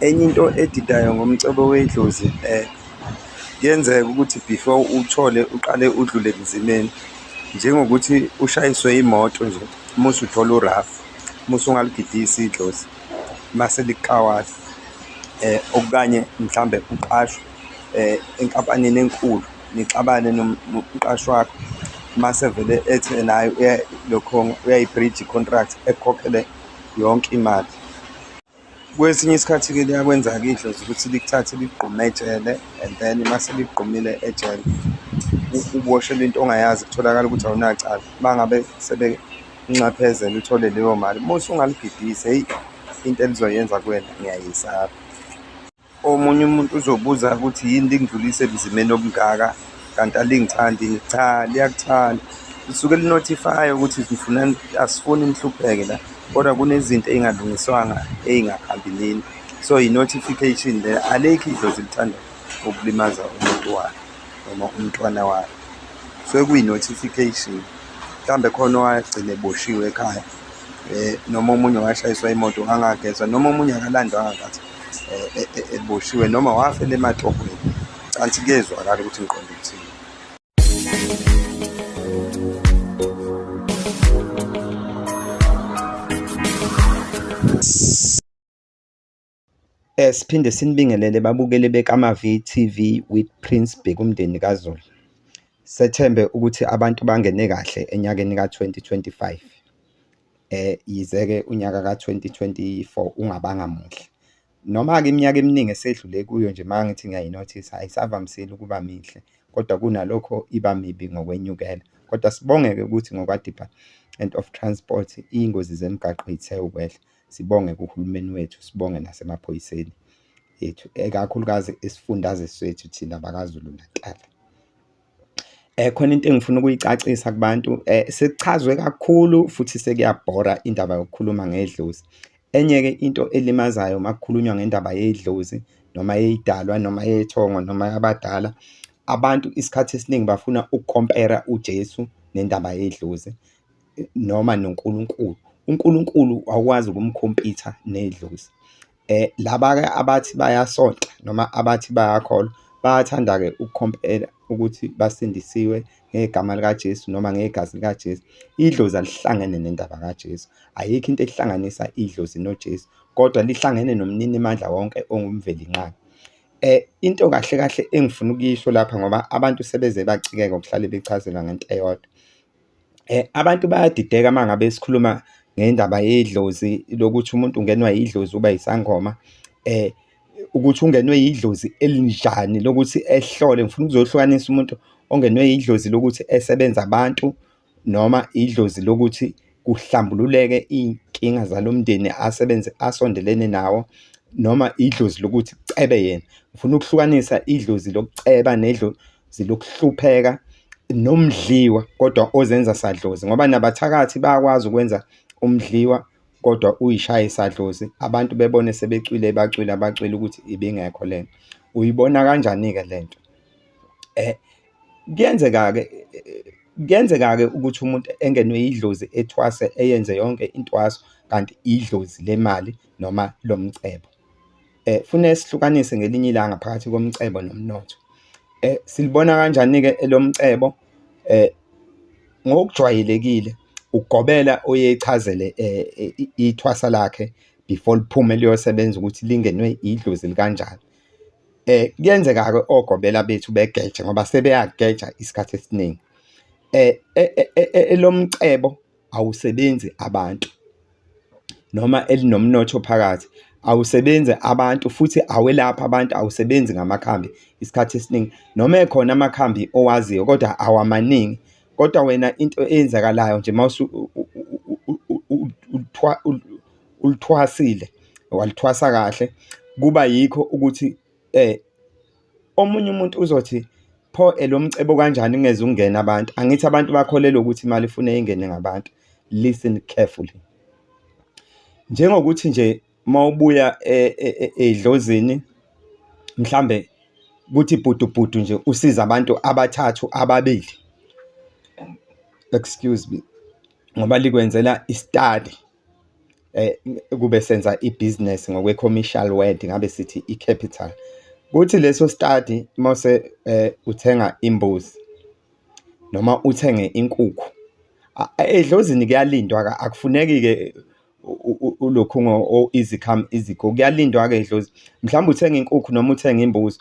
Enye into edidayo ngomcebo wedlozi kuyenzeka ukuthi before uqale udlule ebunzimeni, njengokuthi ushayiswe imoto nje, mase uthola urafu, mase ungaligidisi idlozi, mase likuqawata. Okanye mhlambe uqashwe enkampanini enkulu, nixabane nomqashi wakho, mase vele ethi naye lokho uyayibhrija i-contract ekukhokhele yonke imali. Kwesinye isikhathi-ke liyakwenza-ke idlozi ukuthi likuthathe likugqume ejele, and then mase likugqumile ejele uboshelwe into ongayazi, kutholakala ukuthi awunacala. Uma ngabe sebekunxephezela uthole leyo mali, mose ungaligidisi, hheyi into elizoyenza kuwena ngiyayisaba. Omunye umuntu uzobuza ukuthi yini likudlulisa ebunzimeni obungaka kanti alingithandi. Cha, liyakuthanda, lisuke linothifaya ukuthi asifuni nihlupheke la, kodwa kunezinto ey'ngalungiswanga ey'ngahambi nini. So i-notification le, alikho idlozi lithanda ukulimaza umuntu wayo noma umntwana wayo. So kuyi-notification, mhlawumbe khona owagcina eboshiwe ekhaya, noma omunye washayiswa imoto angagezwa, noma omunye akalandwanga kathi eboshiwe, noma wafela emaxhogweni. Cansi kuyezwakala ukuthi ngiqonde ukuthini. Siphinde sinibingelele babukeli beKamavi TV with Prince Bheki umndeni kaZulu. Sethembe ukuthi abantu bangene kahle enyakeni ka-2025. Yize-ke unyaka ka-2024 ungabanga muhle. Noma-ke iminyaka eminingi esedlule kuyo nje uma ngithi ngiyayinothisa ayisavamisile ukuba mihle, kodwa kunalokho iba mibi ngokwenyukela. Kodwa sibonge-ke ukuthi ngokwa-Department of Transport iy'ngozi zemgaqo y'the ukwehla. Sibonge kuhulumeni wethu, sibonge nasemaphoyiseni ethu, ekakhulukazi isifundazwe sethu thina bakaZulu Natal. Khona into engifuna ukuyicacisa kubantu, sekuchazwe kakhulu futhi sekuyabhora indaba yokukhuluma ngedlozi. Enye-ke into elimazayo uma kukhulunywa ngendaba yedlozi noma yey'dalwa noma yethongo noma yabadala, abantu isikhathi esiningi bafuna ukukhompera uJesu nendaba yedlozi noma noNkulunkulu. uNkulunkulu awukwazi ukumkhompitha nedlozi. Laba-ke abathi bayasonta noma abathi bayakholwa bayathanda-ke ukukhompela ukuthi basindisiwe ngegama likaJesu noma ngegazi likaJesu. Idlozi alihlangene nendaba kaJesu, ayikho into ehlanganisa idlozi noJesu, kodwa lihlangene nomnini mandla wonke ongumvelinqangi. Into kahle kahle engifuna ukuyisho lapha, ngoba abantu sebeze bacikeka ukuhlale bechazelwa ngento eyodwa. Abantu bayadideka uma ngabe sikhuluma ngendaba yedlozi, lokuthi umuntu ungenwa yidlozi uba yisangoma, ukuthi ungenwe yidlozi elinjani lokuthi ehlole. Ngifuna ukuzohlukanisa umuntu ongenwe yidlozi lokuthi esebenza abantu, noma idlozi lokuthi kuhlambululeke iy'nkinga zalomndeni asondelene nawo, noma idlozi lokuthi kucebe yena. Ngifuna ukuhlukanisa idlozi lokuceba nedlozi lokuhlupheka nomdliwa kodwa ozenza sadlozi, ngoba nabathakathi bayakwazi ukwenza umdliwa kodwa uyishaye sadlozi, abantu bebone sebecwile bacwile ukuthi ibingekho lento. Uyibona kanjani-ke lento? Kuyenzeka-ke ukuthi umuntu engenwe yidlozi ethwase eyenze yonke intwaso, kanti idlozi lemali noma lomcebo. Fune sihlukanise ngelinye ilanga phakathi komcebo nomnotho. Silibona kanjani-ke elomcebo? Ngokujwayelekile ugobela oyechazele ithwasa lakhe before liphume liyosebenza ukuthi lingenwe idlozi likanjani. Kuyenzeka-ke ogobela bethu begeja ngoba sebeyageja isikhathi esiningi. Elomcebo awusebenzi abantu, noma elinomnotho phakathi awusebenzi abantu, futhi awelapha abantu, awusebenzi ngamakhambi isikhathi esiningi, noma ekhona amakhambi owaziyo kodwa awamaningi. Kodwa wena into eyenzakalayo nje mase ulithwasile, walithwasa kahle, kuba yikho ukuthi omunye umuntu uzothi pho lo mcebo kanjani ungeze ungene abantu. Angithi abantu bakholelwa ukuthi imali ifune ingene ngabantu. Listen carefully. Njengokuthi nje mawubuya edlozini, mhlambe kuthi bhudu nje usiza abantu abathathu ababili, excuse me, ngoba likwenzela i-study. kube senza i-business ngokwe-commercial word ngabe sithi i-capital. Kuthi leso study mase uthenga imbuzi noma uthenge inkukhu, edlozini kuyalindwa, akufuneki-ke ulokhu easy come easy go, kuyalindwa-ke edlozi. Mhlawumbe uthenga inkukhu noma uthenga imbuzi,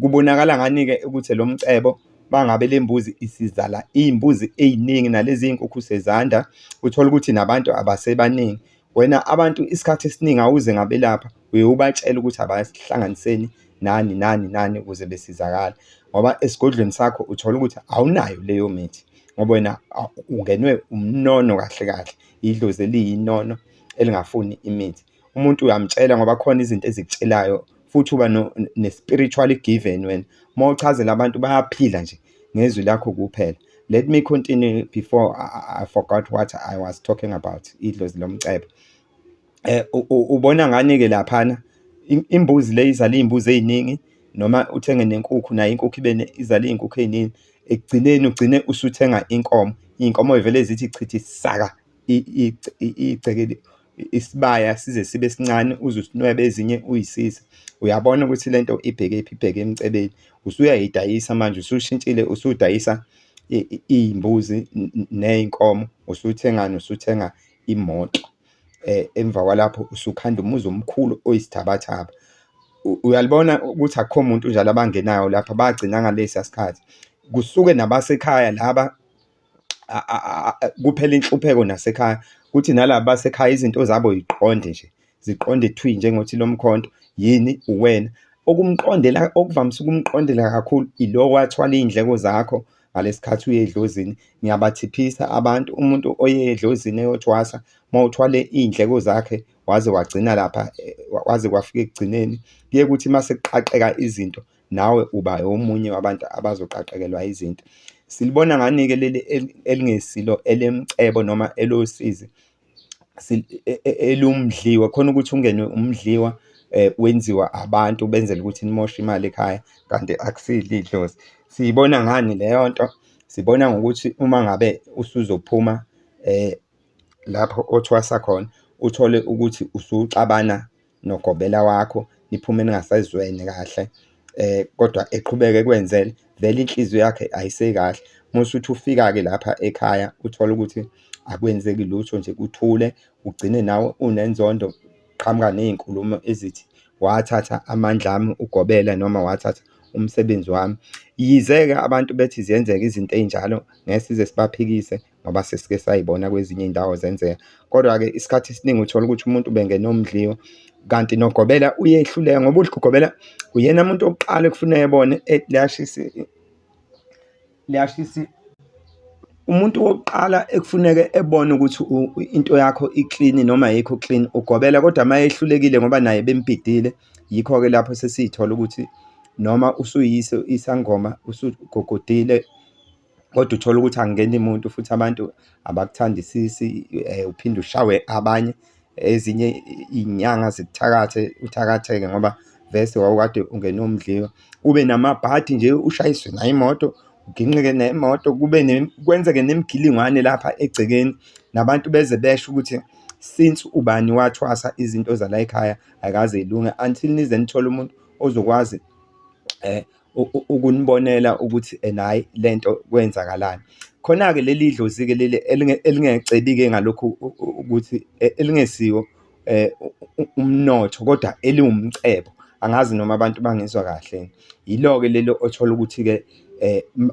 kubonakala ngani-ke ukuthi lo mcebo bangabe le mbuzi isizala iy'mbuzi ey'ningi nalezi iy'nkukhu sezanda, uthola ukuthi nabantu abasebaningi. Wena abantu isikhathi esiningi awuze ngabe lapha uye ubatshele ukuthi abasihlanganiseni nani nani nani ukuze besizakale, ngoba esigodlweni sakho uthola ukuthi awunayo leyo mithi, ngoba wena ungenwe umnono kahle kahle, idlozi eliyinono elingafuni imithi. Umuntu uyamtshela ngoba khona izinto ezikutshelayo, futhi uba ne-spiritually given wena. Uma uchazela abantu bayaphila nje ngezwi lakho kuphela. Let me continue before I forgot what I was talking about, idlozi lomcebo. Ubona ngani-ke laphana imbuzi le izala iy'mbuzi ey'ningi, noma uthenge nenkukhu nayo inkukhu izala iy'nkukhu ey'ningi, ekugcineni ugcine usuthenga inkomo. Iy'nkomo vele zithi chitha isaka igceke isibaya size sibe sincane, uze usinwebe ezinye uy'sise. Uyabona ukuthi lento ibhekephi, ibheke emcebeni. Usuyayidayisa manje, usushintshile, usudayisa iy'mbuzi ney'nkomo, usuthengani, usuthenga imoto. Emva kwalapho usukhanda umuzi omkhulu oyisithabathaba. Uyalibona ukuthi akukho muntu njalo abangenayo lapha, bagcina ngalesiya sikhathi. Kusuke nabasekhaya laba kuphela inhlupheko nasekhaya, kuthi nalaba basekhaya izinto zabo yiqonde nje, ziqonde thwi njengothi lo mkhonto, yini uwena. Okuvamise ukumqondela kakhulu ilo wathwala iy'ndleko zakho ngalesikhathi uye edlozini. Ngiyabathiphisa abantu, umuntu oye edlozini eyothwasa, uma uthwale iy'ndleko zakhe waze wagcina lapha, waze kwafika ekugcineni, kuye kuthi uma sekuqaqeka izinto, nawe uba omunye wabantu abazoqaqekelwa izinto. Silibona ngani-ke leli elingesilo elemcebo noma elosizi, elumdliwa, khona ukuthi ungenwe umdliwa, wenziwa abantu benzela ukuthi nimoshe imali ekhaya, kanti akusilo idlozi. Siyibona ngani leyo nto? Sibona ngokuthi uma ngabe usuzophuma lapho othwasa khona, uthole ukuthi usuxabana nogobela wakho, niphume ningasezwene kahle, kodwa eqhubeke ekwenzele, vele inhliziyo yakhe ayisekahle. Musuthi ufika-ke lapha ekhaya, uthole ukuthi akwenzeki lutho nje, kuthule, ugcine nawe unenzondo, qhamuka ney'nkulumo ezithi wathatha amandla ami ugobela, noma wathatha umsebenzi wami. Yize-ke abantu bethi ziyenzeka izinto ey'njalo, ngeke size sibaphikise ngoba sesike sayibona kwezinye iy'ndawo zenzeka. Kodwa-ke isikhathi esiningi uthola ukuthi umuntu ubengena umdliwa, kanti nogobela uyehluleka, ngoba ugobela uyena muntu wokuqala ekufuneka ebone liyashisa. Umuntu wokuqala ekufuneke ebone ukuthi into yakho iklini noma ayikho clean, ugobela. Kodwa uma ehlulekile ngoba naye bembhidile, yikho-ke lapho sesiy'thola ukuthi noma usuyiso isangoma, usugogodile, kodwa uthola ukuthi angeni muntu, futhi abantu abakuthandisisi, uphinde ushawe abanye, ezinye iy'nyanga zikuthakathe, uthakatheke ngoba vese wawukade ungene umdliwa. Kube namabhadi nje, ushayiswe nayo imoto, uginqike nemoto, kwenzeke nemigilingwane lapha egcekeni, nabantu beze besho ukuthi since ubani wathwasa izinto zala ekhaya akaze yilunge, until nize nithole umuntu ozokwazi ukunibonela ukuthi hhayi lento kwenzakalani. Khona-ke leli dlozi-ke leli elingecebi-ke ngalokhu ukuthi elingesiwo umnotho, kodwa eliwumcebo. Angazi noma abantu bangizwa kahle. Yilo-ke leli othola ukuthi-ke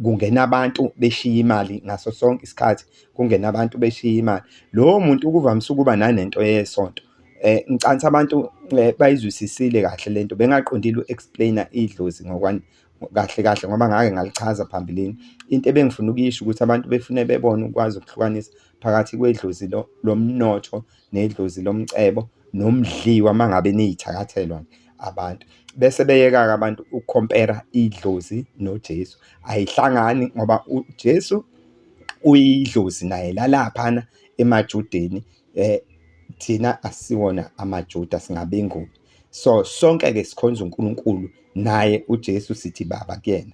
kungena abantu beshiya imali ngaso sonke isikhathi, kungena abantu beshiya imali. Lowo muntu kuvamise ukuba nanento yesonto. Ngicanisa abantu bayizwisisile kahle lento, bengaqondile u-explain-a idlozi kahle kahle ngoba ngake ngalichaza phambilini. Into ebengifuna ukuyisho ukuthi abantu befune bebone ukwazi ukuhlukanisa phakathi kwedlozi lomnotho nedlozi lomcebo nomdliwa uma ngabe niyithakathelwa abantu. Bese beyeka-ke abantu ukukhompera idlozi noJesu. Ayihlangani ngoba uJesu uyidlozi naye lalaphana emajudeni, thina asiwona amaJuda, singabengubi. So sonke-ke sikhonza uNkulunkulu, naye uJesu sithi baba kuyena.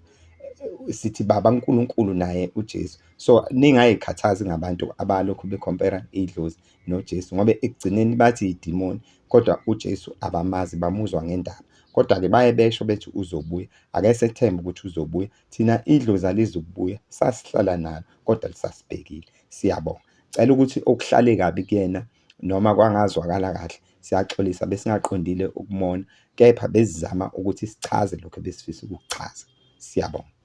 sithi baba nkulunkulu naye uJesu. So ningayikhathazi ngabantu abalokhu bekhompera idlozi noJesu, ngoba ekugcineni bathi idimoni, kodwa uJesu abamazi, bamuzwa ngendaba. Kodwa-ke baye besho bethi uzobuya, ake sethembe ukuthi uzobuya. Thina idlozi alizukubuya, sasihlala nalo, kodwa lisasibhekile. Siyabonga. Cela ukuthi okuhlale kabi kuyena noma kwangazwakala kahle, siyaxolisa besingaqondile ukumona, kepha besizama ukuthi sichaze lokho ebesifisa ukukuchaza. Siyabonga.